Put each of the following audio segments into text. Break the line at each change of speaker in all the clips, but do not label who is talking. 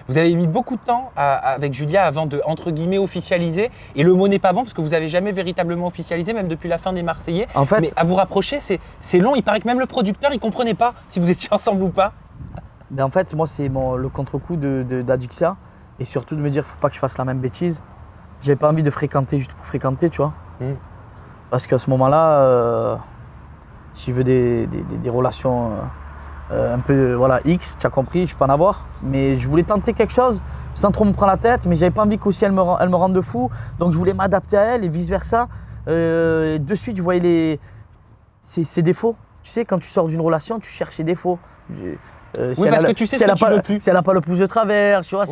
Vous avez mis beaucoup de temps avec Julia avant de, entre guillemets, officialiser. Et le mot n'est pas bon parce que vous n'avez jamais véritablement officialisé, même depuis la fin des Marseillais.
En fait,
mais à vous rapprocher, c'est long. Il paraît que même le producteur, il ne comprenait pas si vous étiez ensemble ou pas.
mais en fait, moi, c'est le contre-coup d'Adixia. Et surtout de me dire, il ne faut pas que je fasse la même bêtise. J'avais pas envie de fréquenter juste pour fréquenter, tu vois. Parce qu'à ce moment-là, si je veux des relations un peu voilà, X, tu as compris, je peux en avoir. Mais je voulais tenter quelque chose sans trop me prendre la tête, mais j'avais pas envie qu'aussi elle me rende fou. Donc je voulais m'adapter à elle et vice-versa. De suite, je voyais ses défauts. Tu sais, quand tu sors d'une relation, tu cherches ses défauts.
Oui, parce que tu sais ce que tu veux plus.
Si elle n'a pas le pouce de travers, tu vois,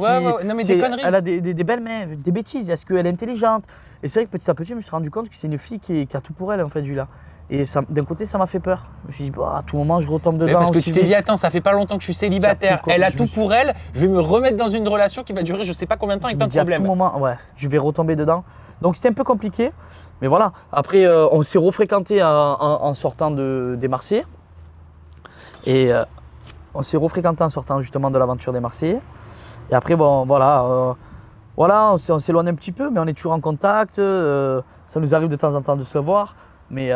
non, mais des conneries.
Elle a des belles mains, des bêtises, est-ce qu'elle est intelligente? Et c'est vrai que petit à petit, je me suis rendu compte que c'est une fille qui a tout pour elle, en fait, Julia. Et d'un côté, ça m'a fait peur. Je me suis dit, bah, à tout moment, je retombe dedans.
Parce que tu t'es dit, attends, ça fait pas longtemps que je suis célibataire, elle a tout pour elle, je vais me remettre dans une relation qui va durer je sais pas combien de temps avec plein de problèmes.
À tout moment, ouais, je vais retomber dedans. Donc c'était un peu compliqué, mais voilà. Après, on s'est refréquenté en sortant des Marseillais. Et on s'est refréquenté en sortant justement de l'aventure des Marseillais. Et après, bon, voilà, on s'éloigne un petit peu, mais on est toujours en contact. Ça nous arrive de temps en temps de se voir. Mais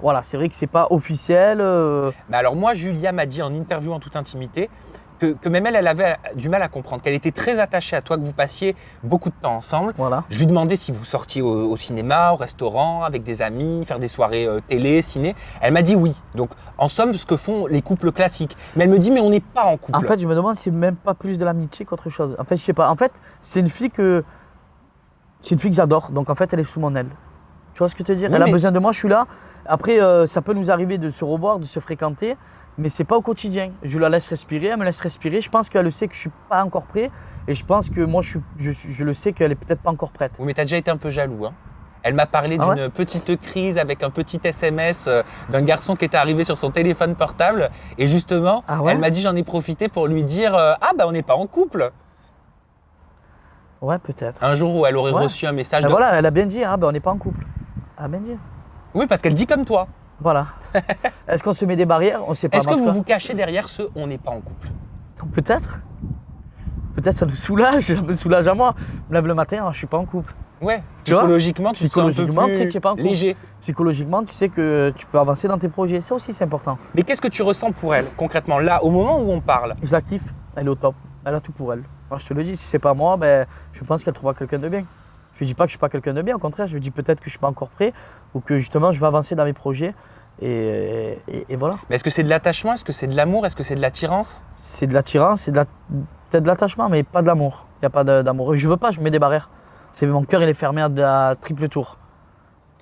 voilà, c'est vrai que c'est pas officiel.
Mais alors moi, Julia m'a dit en interview en toute intimité que même elle avait du mal à comprendre, qu'elle était très attachée à toi, que vous passiez beaucoup de temps ensemble.
Voilà.
Je lui demandais si vous sortiez au cinéma, au restaurant, avec des amis, faire des soirées télé, ciné. Elle m'a dit oui. Donc en somme, ce que font les couples classiques. Mais elle me dit, mais on n'est pas en couple.
En fait, je me demande si c'est même pas plus de l'amitié qu'autre chose. En fait, je sais pas. En fait, c'est une fille que j'adore. Donc en fait, elle est sous mon aile. Tu vois ce que je veux te dire?
Oui,
elle a besoin de moi, je suis là. Après, ça peut nous arriver de se revoir, de se fréquenter, mais c'est pas au quotidien. Je la laisse respirer, elle me laisse respirer. Je pense qu'elle sait que je suis pas encore prêt, et je pense que moi, je le sais qu'elle est peut-être pas encore prête.
Oui, mais tu as déjà été un peu jaloux, hein. Elle m'a parlé d'une petite crise avec un petit SMS d'un garçon qui était arrivé sur son téléphone portable, et justement, elle m'a dit j'en ai profité pour lui dire ah bah on n'est pas en couple.
Ouais, peut-être.
Un jour où elle aurait reçu un message.
Voilà, elle a bien dit ah ben on n'est pas en couple. Elle a bien dit.
Oui, parce qu'elle dit comme toi.
Voilà. Est-ce qu'on se met des barrières? On sait pas.
Est-ce que vous vous cachez derrière ce on n'est pas en couple?
Peut-être. Peut-être ça nous soulage, ça me soulage à moi. Je me lève le matin, je suis pas en couple.
Ouais. Psychologiquement, tu te sens un peu plus
tu sais que tu es pas en couple.
léger.
Psychologiquement, tu sais que tu peux avancer dans tes projets. Ça aussi, c'est important.
Mais qu'est-ce que tu ressens pour elle, concrètement, là, au moment où on parle?
Je la kiffe. Elle est au top. Elle a tout pour elle. Alors, je te le dis, si c'est pas moi, ben, je pense qu'elle trouvera quelqu'un de bien. Je ne dis pas que je ne suis pas quelqu'un de bien, au contraire, je lui dis peut-être que je ne suis pas encore prêt ou que justement je vais avancer dans mes projets et voilà.
Mais est-ce que c'est de l'attachement? Est-ce que c'est de l'amour? Est-ce que c'est de l'attirance?
C'est de l'attirance, peut-être de l'attachement, mais pas de l'amour. Il n'y a pas d'amour. Je veux pas, je mets des barrières. Mon cœur, il est fermé à triple tour.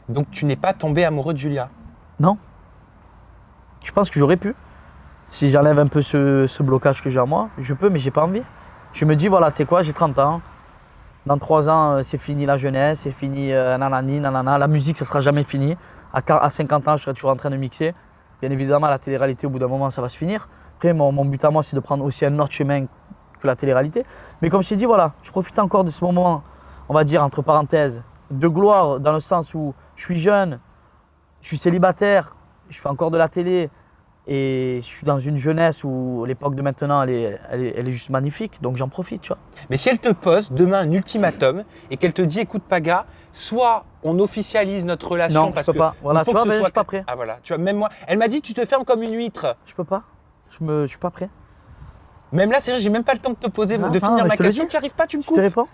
Donc tu n'es pas tombé amoureux de Julia?
Non. Je pense que j'aurais pu. Si j'enlève un peu ce blocage que j'ai en moi, je peux, mais j'ai pas envie. Je me dis, voilà, tu sais quoi, j'ai 30 ans. Dans 3 ans, c'est fini la jeunesse, c'est fini nanani, nanana. La musique, ça sera jamais fini. À 50 ans, je serai toujours en train de mixer. Bien évidemment, la télé-réalité, au bout d'un moment, ça va se finir. Après, mon but à moi, c'est de prendre aussi un autre chemin que la télé-réalité. Mais comme je t'ai dit, voilà, je profite encore de ce moment, on va dire, entre parenthèses, de gloire, dans le sens où je suis jeune, je suis célibataire, je fais encore de la télé. Et je suis dans une jeunesse où l'époque de maintenant, elle est juste magnifique, donc j'en profite, tu vois.
Mais si elle te pose demain un ultimatum et qu'elle te dit, écoute Paga, soit on officialise notre relation
non,
parce
je peux pas. Voilà,
il faut
tu vois,
que ce soit...
je suis pas prêt.
Ah voilà, tu vois, même moi, elle m'a dit, tu te fermes comme une huître.
Je peux pas. Je suis pas prêt.
Même là, c'est vrai, j'ai même pas le temps de te poser, de finir ma question. Tu n'y arrives pas, tu me coupes.
Je te réponds.